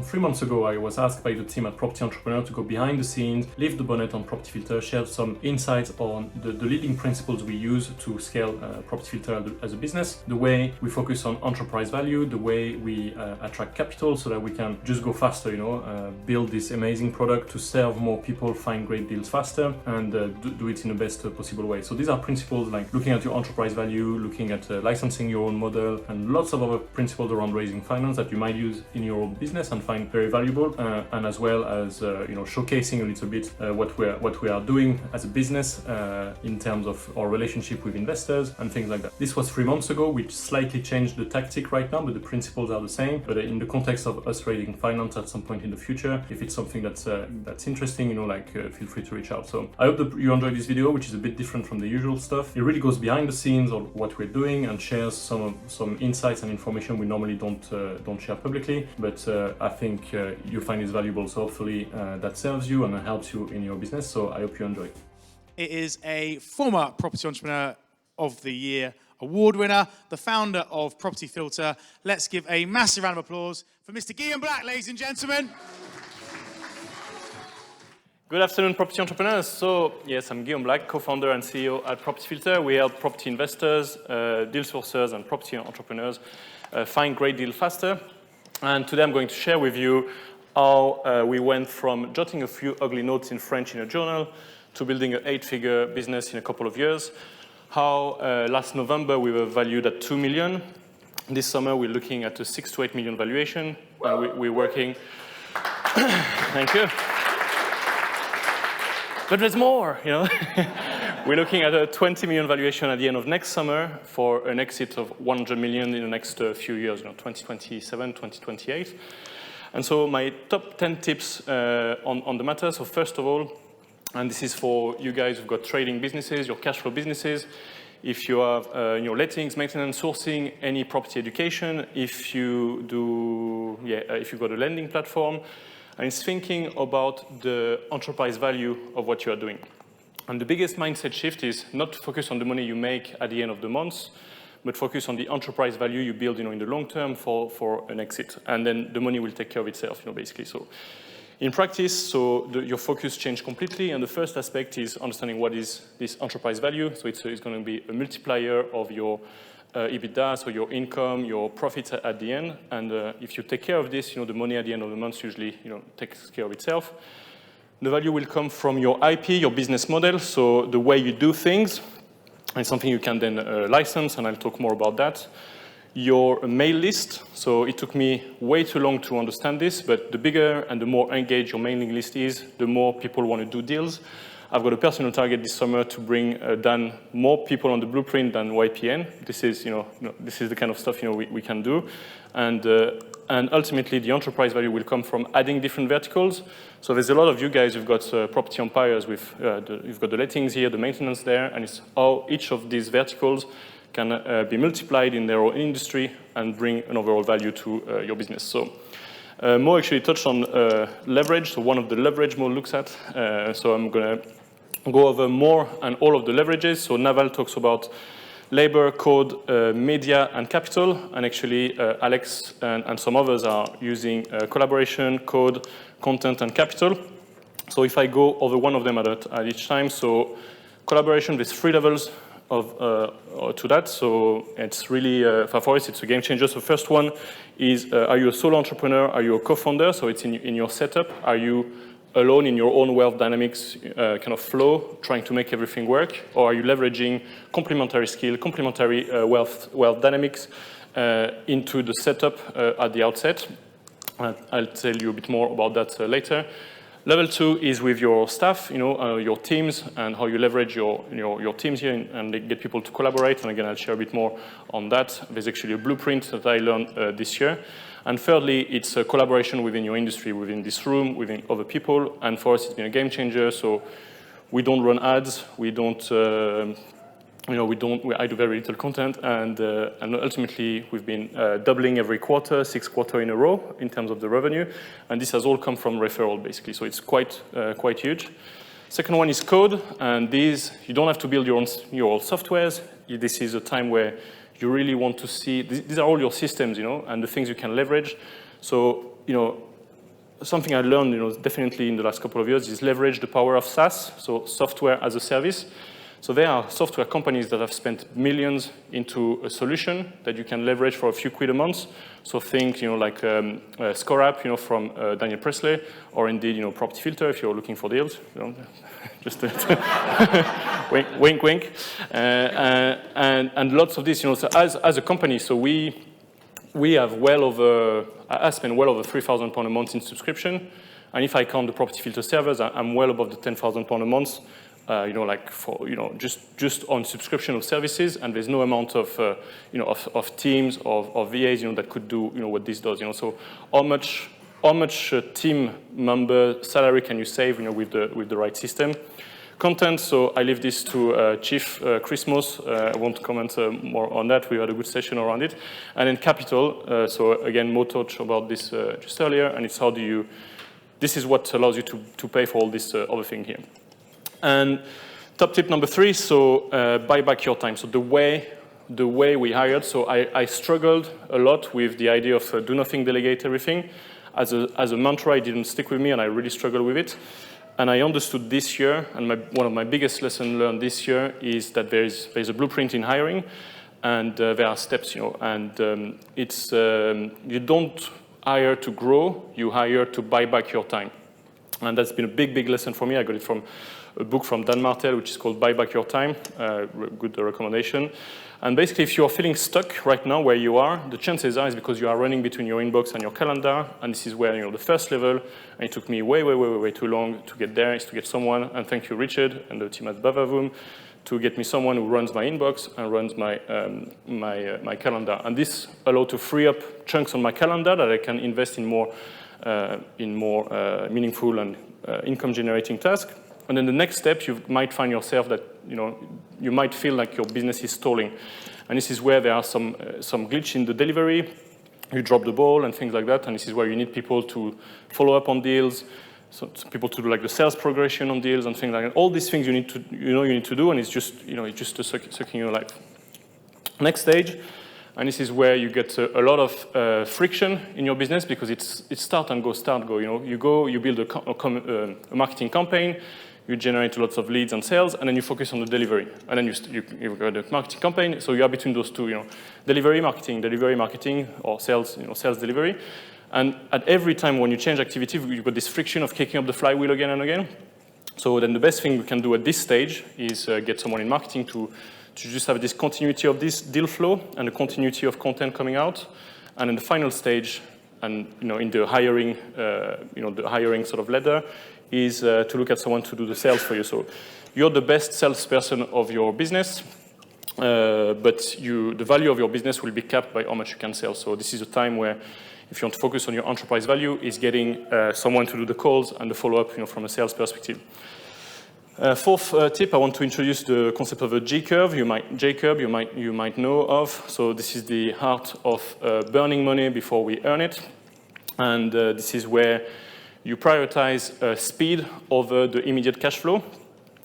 3 months ago, I was asked by the team at Property Entrepreneur to go behind the scenes, lift the bonnet on Property Filter, share some insights on the leading principles we use to scale Property Filter as a business, the way we focus on enterprise value, the way we attract capital so that we can just go faster, build this amazing product to serve more people, find great deals faster, and do it in the best possible way. So these are principles like looking at your enterprise value, looking at licensing your own model, and lots of other principles around raising finance that you might use in your own business and find very valuable, and as well as showcasing a little bit what we are doing as a business in terms of our relationship with investors and things like that. This was 3 months ago. We slightly changed the tactic right now, but the principles are the same. But in the context of us raising finance at some point in the future, if it's something that's interesting, feel free to reach out. So I hope that you enjoyed this video, which is a bit different from the usual stuff. It really goes behind the scenes of what we're doing and shares some insights and information we normally don't share publicly. But I think you find it valuable. So hopefully that serves you and helps you in your business. So I hope you enjoy. It is a former Property Entrepreneur of the Year award winner, the founder of Property Filter. Let's give a massive round of applause for Mr. Guillaume Black, ladies and gentlemen. Good afternoon, property entrepreneurs. So, yes, I'm Guillaume Black, co-founder and CEO at Property Filter. We help property investors, deal sourcers, and property entrepreneurs find great deals faster. And today I'm going to share with you how we went from jotting a few ugly notes in French in a journal to building an 8-figure business in a couple of years. How last November we were valued at 2 million. This summer we're looking at a 6 to 8 million valuation. And we're working. Thank you. But there's more, We're looking at a 20 million valuation at the end of next summer for an exit of 100 million in the next few years, 2027, 2028. And so my top 10 tips on the matter. So first of all, and this is for you guys who've got trading businesses, your cash flow businesses, if you have your lettings, maintenance, sourcing, any property education, if you've got a lending platform, and it's thinking about the enterprise value of what you are doing. And the biggest mindset shift is not to focus on the money you make at the end of the month, but focus on the enterprise value you build in the long term for an exit. And then the money will take care of itself, basically. So in practice, your focus changed completely. And the first aspect is understanding what is this enterprise value. So it's going to be a multiplier of your EBITDA, so your income, your profits at the end. And if you take care of this, the money at the end of the month usually, takes care of itself. The value will come from your IP, your business model, so the way you do things. And something you can then license, and I'll talk more about that. Your mail list, so it took me way too long to understand this, but the bigger and the more engaged your mailing list is, the more people want to do deals. I've got a personal target this summer to bring down more people on the blueprint than YPN. This is, this is the kind of stuff we can do, and ultimately the enterprise value will come from adding different verticals. So there's a lot of you guys who've got property empires with you've got the lettings here, the maintenance there, and it's how each of these verticals can be multiplied in their own industry and bring an overall value to your business. So. Mo actually touched on leverage, so one of the leverage Mo looks at. So I'm going to go over more and all of the leverages. So Naval talks about labor, code, media, and capital. And actually, Alex and some others are using collaboration, code, content, and capital. So if I go over one of them at each time, so collaboration, there's 3 levels to that. So it's really, for us, it's a game changer. So first one is, are you a solo entrepreneur? Are you a co-founder? So it's in your setup. Are you alone in your own wealth dynamics kind of flow, trying to make everything work? Or are you leveraging complementary skill, complementary wealth dynamics into the setup at the outset? I'll tell you a bit more about that later. Level 2 is with your staff, your teams, and how you leverage your teams here and get people to collaborate. And again, I'll share a bit more on that. There's actually a blueprint that I learned this year. And thirdly, it's a collaboration within your industry, within this room, within other people. And for us, it's been a game changer. So we don't run ads. We don't. I do very little content, and ultimately we've been doubling every quarter, 6 quarters in a row in terms of the revenue, and this has all come from referral basically. So it's quite huge. Second one is code, and these you don't have to build your own softwares. This is a time where you really want to see these are all your systems, and the things you can leverage. So something I learned, definitely in the last couple of years is leverage the power of SaaS, so software as a service. So there are software companies that have spent millions into a solution that you can leverage for a few quid a month. So think, like Score App, from Daniel Presley, or indeed, Property Filter if you're looking for deals. Just wink, wink, and lots of this. So as a company, so we have I spend well over £3,000 a month in subscription, and if I count the Property Filter servers, I'm well above the £10,000 a month. Just on subscription of services, and there's no amount of teams of VAs, that could do, what this does, So how much team member salary can you save, with the right system? Content, so I leave this to Chief Chris Moss. I won't comment more on that. We had a good session around it. And then capital, so again, Mo talked about this just earlier, and it's this is what allows you to pay for all this other thing here. And top tip number 3, so buy back your time. So the way we hired, so I struggled a lot with the idea of do nothing, delegate everything. As a mantra, it didn't stick with me, and I really struggled with it. And I understood this year, and one of my biggest lessons learned this year is that there's a blueprint in hiring, and there are steps, and it's you don't hire to grow, you hire to buy back your time. And that's been a big, big lesson for me. I got it from a book from Dan Martel, which is called Buy Back Your Time, good recommendation. And basically, if you're feeling stuck right now where you are, the chances are is because you are running between your inbox and your calendar, and this is where, the first level, and it took me way too long to get there, is to get someone, and thank you, Richard, and the team at Bavavoom, to get me someone who runs my inbox and runs my my calendar. And this allowed to free up chunks on my calendar that I can invest in more meaningful and income-generating tasks. And then the next step, you might find yourself that, you might feel like your business is stalling. And this is where there are some glitch in the delivery. You drop the ball and things like that. And this is where you need people to follow up on deals, so people to do like the sales progression on deals and things like that. All these things you need to do, and it's just, it's just sucking your life. Next stage. And this is where you get a lot of friction in your business because it's start and go, start, go. You build a marketing campaign, you generate lots of leads and sales, and then you focus on the delivery. And then you've got a marketing campaign, so you are between those two, delivery marketing, or sales, sales delivery. And at every time when you change activity, you've got this friction of kicking up the flywheel again and again. So then the best thing we can do at this stage is get someone in marketing to just have this continuity of this deal flow and a continuity of content coming out. And in the final stage, and in the hiring, the hiring sort of ladder, is to look at someone to do the sales for you. So you're the best salesperson of your business, but the value of your business will be capped by how much you can sell. So this is a time where, if you want to focus on your enterprise value, is getting someone to do the calls and the follow-up, from a sales perspective. Fourth tip, I want to introduce the concept of a J-curve. You might know of. So this is the art of burning money before we earn it, and this is where you prioritize speed over the immediate cash flow.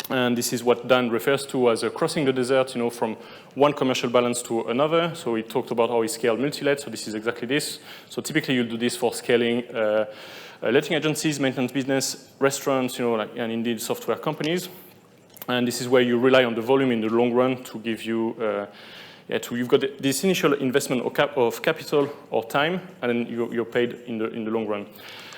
And this is what Dan refers to as crossing the desert, from one commercial balance to another. So he talked about how he scaled multi-let, so this is exactly this. So typically you'll do this for scaling letting agencies, maintenance business, restaurants, and indeed software companies. And this is where you rely on the volume in the long run to give you, you've got this initial investment of capital or time, and then you're paid in the long run.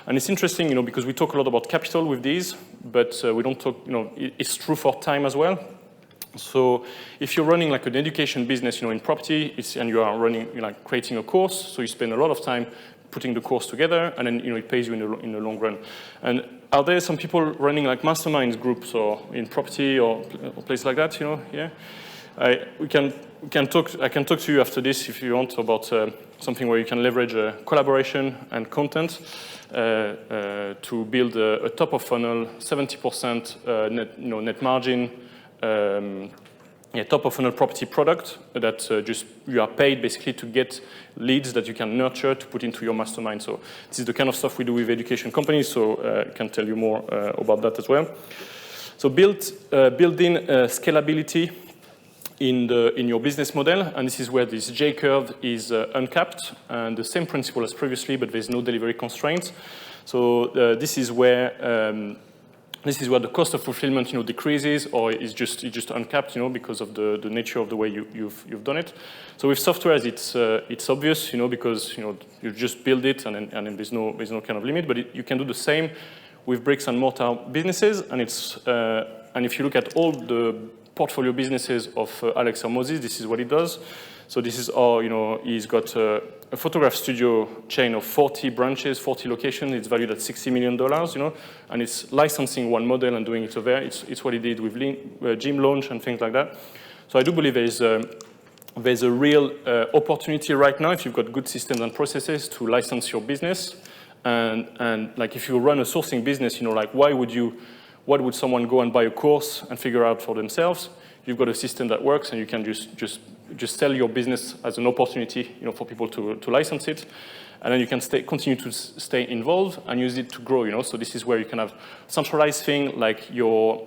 And it's interesting, because we talk a lot about capital with these, but we don't talk, it's true for time as well. So if you're running like an education business, in property, and you are running, creating a course, so you spend a lot of time putting the course together, and then, it pays you in the long run. And are there some people running like masterminds groups or in property or places like that, Yeah. I can talk to you after this if you want about something where you can leverage collaboration and content to build a top of funnel 70% net margin top of funnel property product that just you are paid basically to get leads that you can nurture to put into your mastermind. So this is the kind of stuff we do with education companies. So I can tell you more about that as well. So build in scalability in your business model, and this is where this J-curve is uncapped, and the same principle as previously, but there's no delivery constraints. So this is where the cost of fulfillment, decreases, or is just uncapped, because of the nature of the way you've done it. So with software, it's obvious, because you just build it, and then there's no kind of limit. But you can do the same with bricks and mortar businesses, and and if you look at all the portfolio businesses of Alex Hormozis, this is what he does. So this is all, he's got a photograph studio chain of 40 branches, 40 locations. It's valued at $60 million, and it's licensing one model and doing it over there. It's what he did with gym launch and things like that. So I do believe there's a real opportunity right now, if you've got good systems and processes, to license your business. And like if you run a sourcing business, like why would someone go and buy a course and figure out for themselves? You've got a system that works, and you can just sell your business as an opportunity, for people to license it, and then you can continue to stay involved and use it to grow. So this is where you can have centralized things like your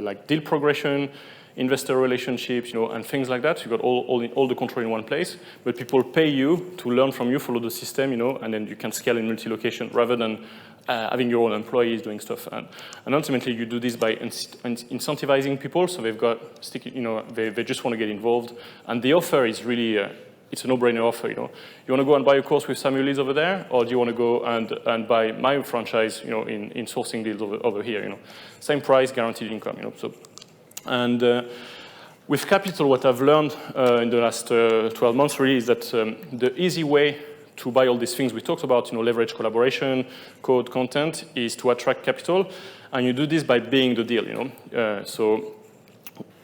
like deal progression, investor relationships, and things like that. You've got all the control in one place, but people pay you to learn from you, follow the system, and then you can scale in multi-location rather than having your own employees doing stuff. And ultimately, you do this by incentivizing people, so they've got they just want to get involved, and the offer is really it's a no-brainer offer. You want to go and buy a course with Samuel Leeds over there, or do you want to go and buy my franchise, in sourcing deals over here? Same price, guaranteed income. So. And with capital, what I've learned in the last 12 months really is that the easy way to buy all these things we talked about, leverage collaboration, code, content, is to attract capital. And you do this by being the deal, So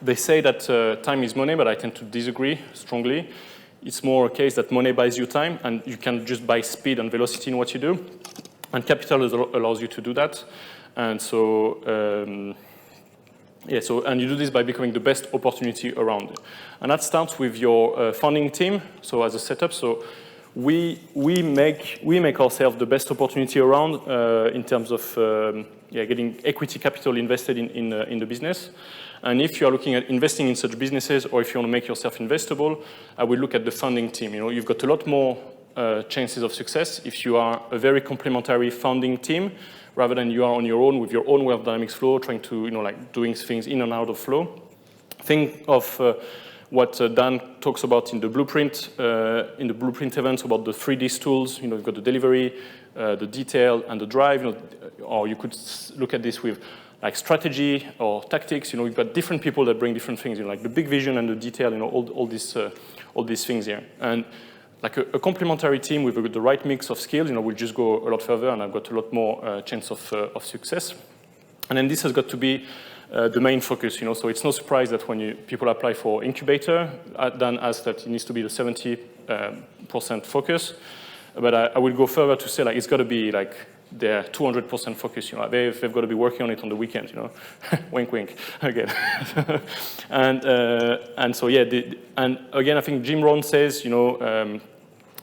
they say that time is money, but I tend to disagree strongly. It's more a case that money buys you time, and you can just buy speed and velocity in what you do. And capital allows you to do that. And so... and you do this by becoming the best opportunity around. And that starts with your funding team. So as a setup, so we make ourselves the best opportunity around in terms of getting equity capital invested in the business. And if you are looking at investing in such businesses, or if you want to make yourself investable, I would look at the funding team. You've got a lot more chances of success if you are a very complementary founding team, rather than you are on your own with your own wealth dynamics flow, trying to, doing things in and out of flow. Think of what Dan talks about in the blueprint events about the 3D tools. You've got the delivery, the detail, and the drive. Or you could look at this with like strategy or tactics. You've got different people that bring different things. Like the big vision and the detail. All these things here. And like a complementary team with the right mix of skills, will just go a lot further, and I've got a lot more chance of success. And then this has got to be the main focus, So it's no surprise that when people apply for incubator, Dan asked that it needs to be the 70% focus. But I will go further to say it's got to be like their 200% focus. They've got to be working on it on the weekend. Wink, wink. Again. and so and again, I think Jim Rohn says,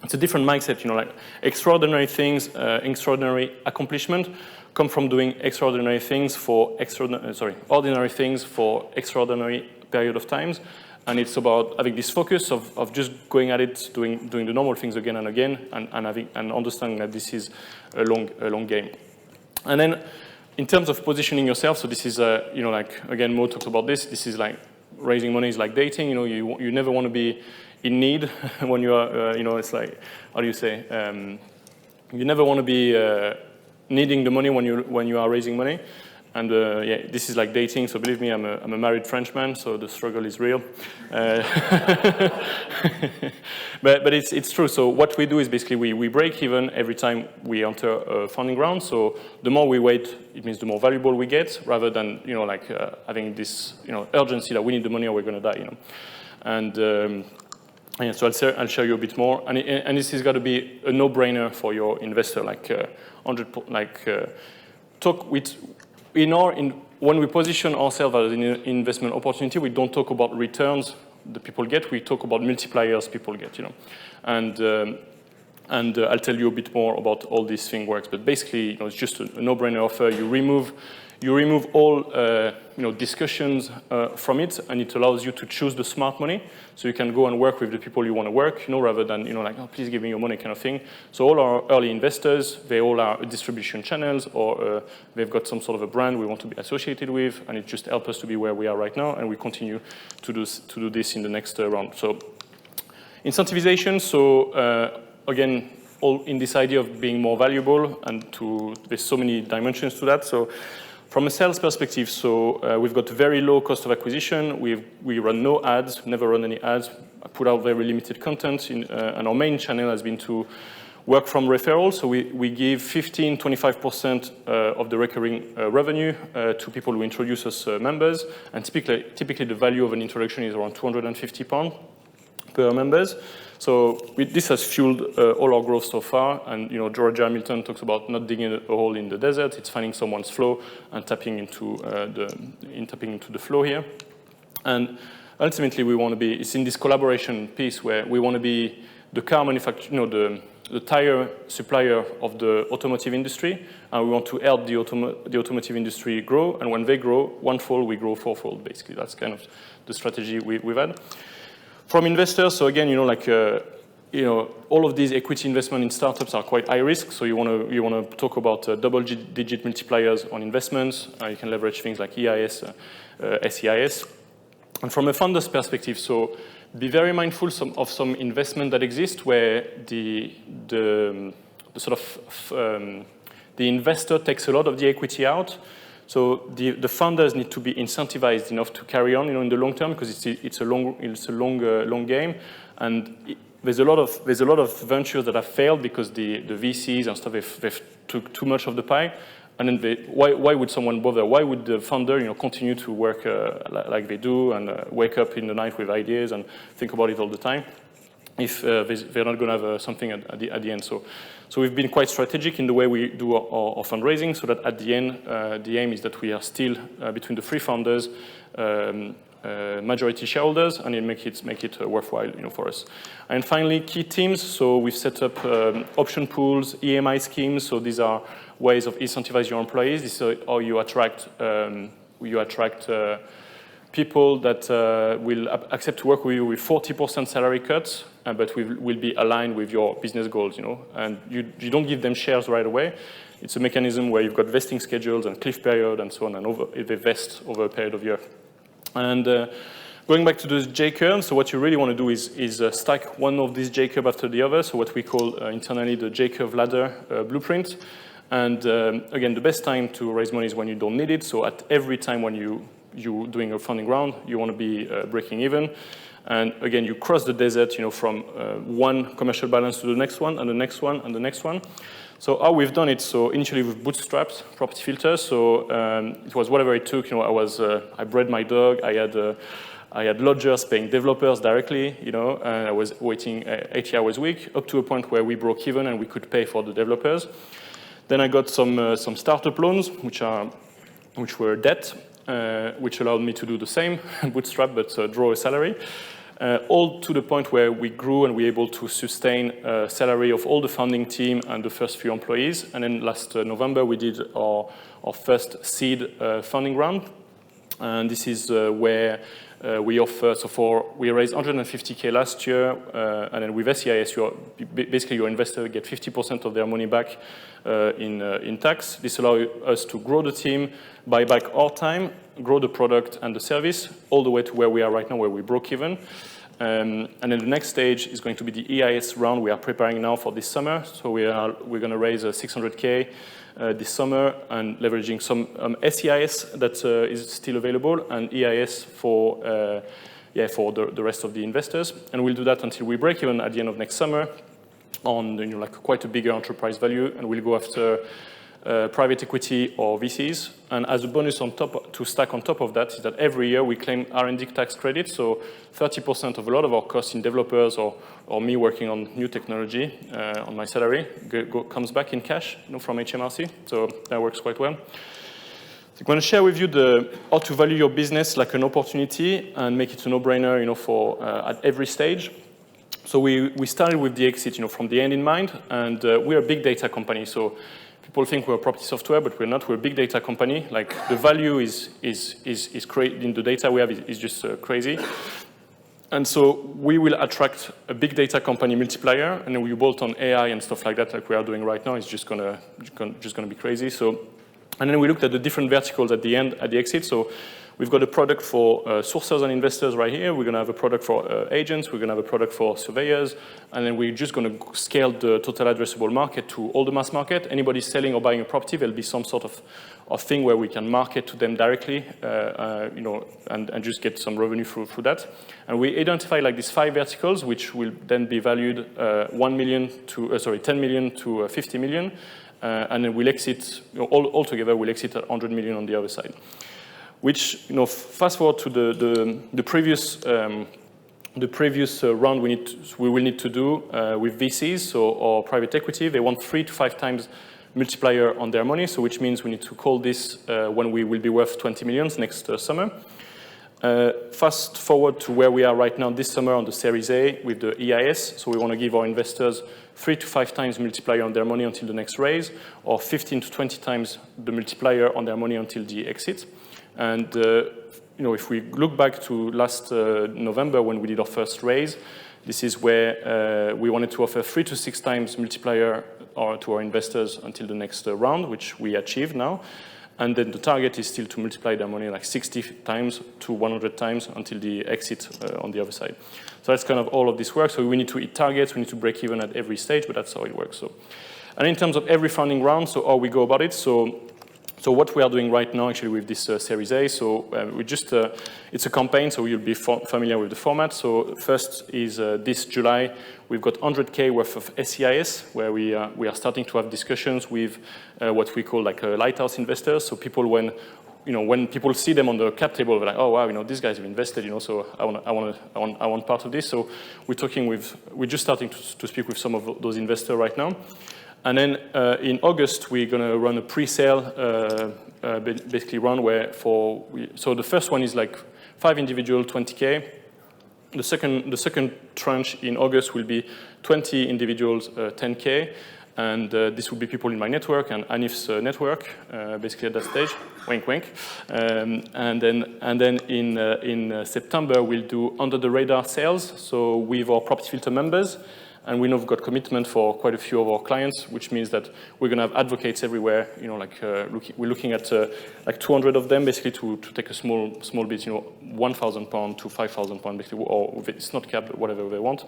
it's a different mindset. Like extraordinary things, extraordinary accomplishment come from doing extraordinary things for ordinary things for extraordinary period of times. And it's about having this focus of just going at it, doing the normal things again and again, and understanding that this is a long game. And then, in terms of positioning yourself, so this is again, Mo talked about this. This is like raising money is like dating. You never want to be in need when you are. It's like, how do you say? You never want to be needing the money when you are raising money. And this is like dating. So believe me, I'm a married Frenchman, so the struggle is real. But it's true. So what we do is basically we break even every time we enter a funding round. So the more we wait, it means the more valuable we get, rather than having this urgency that we need the money or we're going to die. And so I'll show you a bit more. And this has got to be a no-brainer for your investor. When we position ourselves as an investment opportunity, we don't talk about returns the people get. We talk about multipliers people get. And I'll tell you a bit more about all these things works. But basically, it's just a no-brainer offer. You remove You remove all discussions from it, and it allows you to choose the smart money. So you can go and work with the people you want to work, rather than like, oh, please give me your money kind of thing. So all our early investors, they all are distribution channels, or they've got some sort of a brand we want to be associated with, and it just helps us to be where we are right now, and we continue to do this in the next round. So incentivization. So again, all in this idea of being more valuable, and there's so many dimensions to that. So from a sales perspective, so we've got very low cost of acquisition. We run no ads, never run any ads. I put out very limited content, and our main channel has been to work from referrals. So we give 15-25% of the recurring revenue to people who introduce us members. And typically the value of an introduction is around £250 per members. So this has fueled all our growth so far. And George Hamilton talks about not digging a hole in the desert. It's finding someone's flow and tapping into the flow here. And ultimately, we want to be. It's in this collaboration piece where we want to be the car manufacturer, the tire supplier of the automotive industry, and we want to help the automotive industry grow. And when they grow one-fold, we grow fourfold. Basically, that's kind of the strategy we've had. From investors, so again, all of these equity investment in startups are quite high risk. So you want to talk about double-digit multipliers on investments. You can leverage things like EIS, SEIS. And from a funder's perspective, so be very mindful of some investment that exists where the investor takes a lot of the equity out. So the funders need to be incentivized enough to carry on, in the long term, because it's a long game, and there's a lot of ventures that have failed because the VCs and stuff they've took too much of the pie, and then why would someone bother? Why would the founder continue to work like they do and wake up in the night with ideas and think about it all the time if they're not going to have something at the end? So we've been quite strategic in the way we do our fundraising, so that at the end, the aim is that we are still between the three founders, majority shareholders, and it make it worthwhile, for us. And finally, key teams. So we've set up option pools, EMI schemes. So these are ways of incentivizing your employees. This is how you attract people that will accept to work with you with 40% salary cuts, but will be aligned with your business goals, And you don't give them shares right away. It's a mechanism where you've got vesting schedules and cliff period and so on, and they vest over a period of year. And going back to the J-curve, so what you really want to do is stack one of these J-curve after the other, so what we call internally the J-curve ladder blueprint. And again, the best time to raise money is when you don't need it. So at every time when you're doing a funding round, you want to be breaking even. And again, you cross the desert, from one commercial balance to the next one, and the next one, and the next one. So how we've done it, so initially we've bootstrapped Property Filter. So it was whatever it took. I bred my dog. I had lodgers paying developers directly, and I was waiting 80 hours a week, up to a point where we broke even and we could pay for the developers. Then I got some startup loans, which were debt, which allowed me to do the same, bootstrap, but draw a salary. All to the point where we grew and we were able to sustain salary of all the founding team and the first few employees. And then last November, we did our first seed funding round. And this is where we offer, we raised 150K last year, and then with SEIS, basically your investor get 50% of their money back in tax. This allows us to grow the team, buy back our time, grow the product and the service, all the way to where we are right now, where we broke even. And then the next stage is going to be the EIS round we are preparing now for this summer. So we're going to raise 600K this summer and leveraging some SEIS that is still available and EIS for the rest of the investors. And we'll do that until we break even at the end of next summer on quite a bigger enterprise value, and we'll go after private equity or VCs. And as a bonus on top, to stack on top of that, is that every year we claim R&D tax credit. So 30% of a lot of our costs in developers or me working on new technology on my salary comes back in cash from HMRC. So that works quite well. I'm going to share with you how to value your business like an opportunity and make it a no-brainer for at every stage. So we started with the exit from the end in mind, and we're a big data company. So People think we're a property software, but we're not. We're a big data company. Like the value is in the data we have is just crazy. And so we will attract a big data company multiplier, and then we bolt on AI and stuff like that, like we are doing right now. It's just gonna be crazy. So, and then we looked at the different verticals at the end, at the exit. So we've got a product for sourcers and investors right here. We're gonna have a product for agents. We're gonna have a product for surveyors, and then we're just gonna scale the total addressable market to all the mass market. Anybody selling or buying a property, there'll be some sort of thing where we can market to them directly, you know, and just get some revenue through that. And we identify like these 5 verticals, which will then be valued 10 million to 50 million, and then we'll exit, you know, all together we'll exit at 100 million on the other side. Which, you know, fast forward to the previous round we will need to do with VCs or private equity. They want 3 to 5 times multiplier on their money, so which means we need to call this when we will be worth 20 million next summer. Fast forward to where we are right now this summer on the Series A with the EIS. So we want to give our investors 3 to 5 times multiplier on their money until the next raise, or 15 to 20 times the multiplier on their money until the exit. And you know, if we look back to last November when we did our first raise, this is where we wanted to offer 3 to 6 times multiplier to our investors until the next round, which we achieved now. And then the target is still to multiply their money like 60 times to 100 times until the exit on the other side. So that's kind of all of this work. So we need to hit targets, we need to break even at every stage, but that's how it works. So, and in terms of every funding round, so how we go about it, so what we are doing right now, actually, with this Series A, so we just, it's a campaign, so you'll be familiar with the format. So first is this July, we've got 100K worth of SEIS, where we are starting to have discussions with what we call like lighthouse investors. So people, when people see them on the cap table, they're like, oh wow, you know, these guys have invested, you know, so I want part of this. So we're just starting to speak with some of those investors right now. And then in August, we're going to run a pre-sale, basically run where so the first one is like 5 individual, 20K. The second tranche in August will be 20 individuals, 10K. And this will be people in my network and Anif's network, basically at that stage. Wink, wink. And then in September, we'll do under the radar sales. So with our Property Filter members. And we know we've got commitment for quite a few of our clients, which means that we're going to have advocates everywhere. You know, like we're looking at like 200 of them, basically, to take a small bit. You know, £1,000 to £5,000, basically, or it's not capped, whatever they want.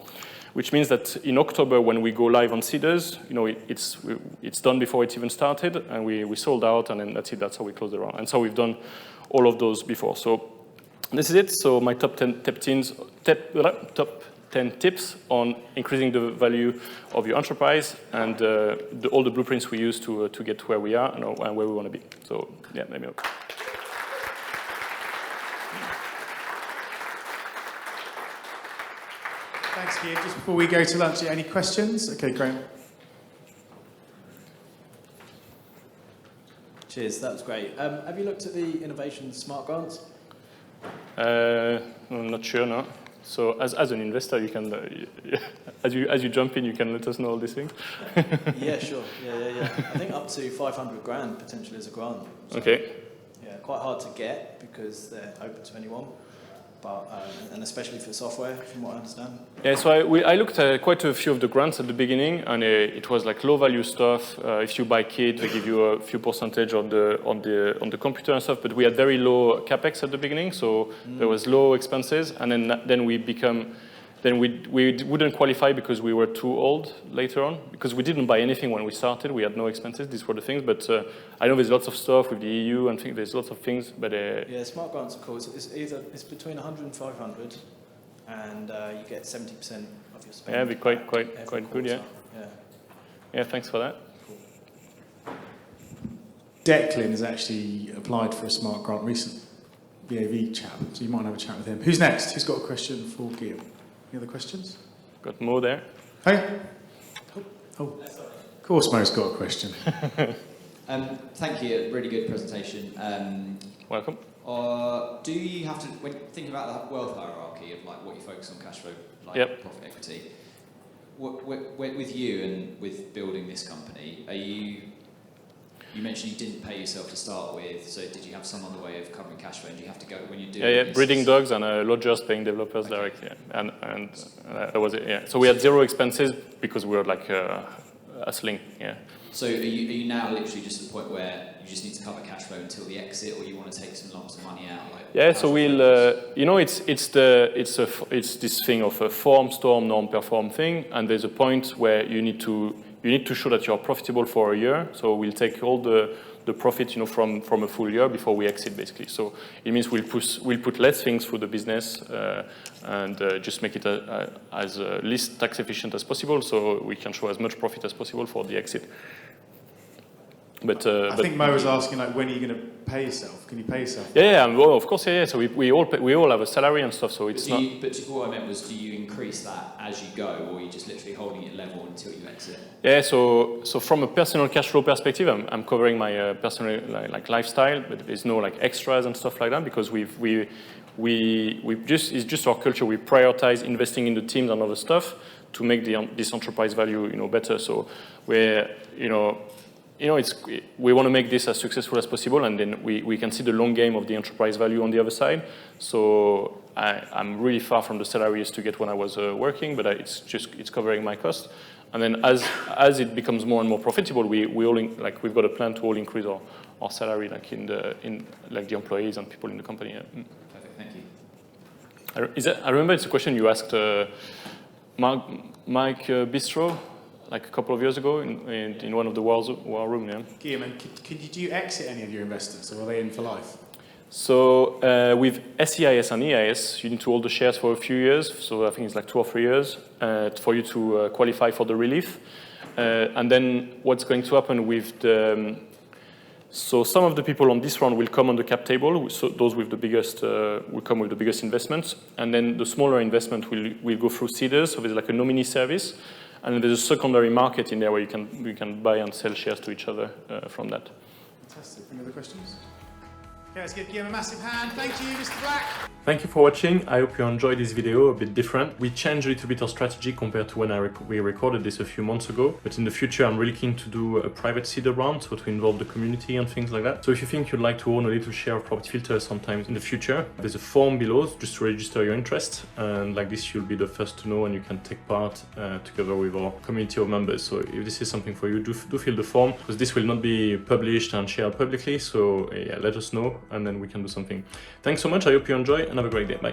Which means that in October, when we go live on Cedars, you know, it's done before it even started, and we sold out, and then that's it. That's how we close the round. And so we've done all of those before. So this is it. So my top 10 tips on increasing the value of your enterprise and all the blueprints we use to get where we are and where we want to be. So yeah, let me know. Thanks, Guy. Just before we go to lunch, any questions? Okay, Graham. Cheers, that was great. Have you looked at the Innovation Smart Grants? I'm not sure, no. So as an investor, you can, as you jump in, you can let us know all these things. Yeah, sure. Yeah. I think up to 500 grand potentially as a grant. So, okay. Yeah, quite hard to get because they're open to anyone, but and especially for software, from what I understand. Yeah, so I looked at quite a few of the grants at the beginning, and it was like low value stuff. If you buy kit, they give you a few percentage on the computer and stuff. But we had very low capex at the beginning, so there was low expenses, and then we wouldn't qualify because we were too old later on, because we didn't buy anything when we started. We had no expenses. These were the things, but I know there's lots of stuff with the EU and there's lots of things, but yeah, smart grants are cool. It's between 100 and 500, and you get 70% of your spend. Yeah, it'd be quite good. Yeah. Yeah, thanks for that. Cool. Declan has actually applied for a smart grant recently. BAV chap, so you might have a chat with him. Who's next? Who's got a question for Guillaume? Any other questions? Got Mo there. Hey. Oh. Of course Mo's got a question. Thank you, really good presentation. Welcome. Do you have to, when thinking about the wealth hierarchy of like what you focus on, cash flow, like profit equity, with you and with building this company, are you You mentioned you didn't pay yourself to start with, so did you have some other way of covering cash flow? And do you have to go when you do? Yeah, breeding dogs and lodgers paying developers directly, yeah. and that was it. Yeah, so we had zero expenses because we were like hustling. Yeah. So are you now literally just at the point where you just need to cover cash flow until the exit, or you want to take some lumps of money out? Like, yeah, so we'll, you know, it's this thing of a form, storm, norm, perform thing, and there's a point where you need to show that you're profitable for a year. So we'll take all the profit, you know, from a full year before we exit, basically. So it means we'll put less things through the business and just make it as least tax efficient as possible, so we can show as much profit as possible for the exit. But I think Mo was asking, like, when are you going to pay yourself? Can you pay yourself? Yeah, well, of course, yeah. So we all have a salary and stuff. So it's not. But what I meant was, do you increase that as you go, or are you just literally holding it level until you exit? Yeah. So from a personal cash flow perspective, I'm covering my personal like lifestyle, but there's no like extras and stuff like that because we it's just our culture. We prioritize investing in the teams and other stuff to make this enterprise value, you know, better. So we're, we want to make this as successful as possible, and then we can see the long game of the enterprise value on the other side. So I'm really far from the salary I used to get when I was working, but it's covering my cost. And then as it becomes more and more profitable, we've got a plan to all increase our salary, like in the employees and people in the company. Yeah. Perfect, thank you. I remember it's a question you asked Mike Bistro, like a couple of years ago in one of the war room. Yeah. Guillaume, do you exit any of your investors, or are they in for life? So with SEIS and EIS, you need to hold the shares for a few years. So I think it's like 2 or 3 years for you to qualify for the relief. And then what's going to happen with so some of the people on this round will come on the cap table. So those with the biggest will come with the biggest investments, and then the smaller investment will go through seeders. So there's like a nominee service. And there's a secondary market in there where we can buy and sell shares to each other from that. Fantastic. Any other questions? Okay, let's give Guillaume a massive hand. Thank you, Mr. Black. Thank you for watching. I hope you enjoyed this video, a bit different. We changed a little bit our strategy compared to when we recorded this a few months ago. But in the future, I'm really keen to do a private seeder round, so to involve the community and things like that. So if you think you'd like to own a little share of Property Filter sometime in the future, there's a form below just to register your interest. And like this, you'll be the first to know and you can take part together with our community of members. So if this is something for you, do fill the form, because this will not be published and shared publicly. So yeah, let us know and then we can do something. Thanks so much. I hope you enjoy and have a great day. Bye.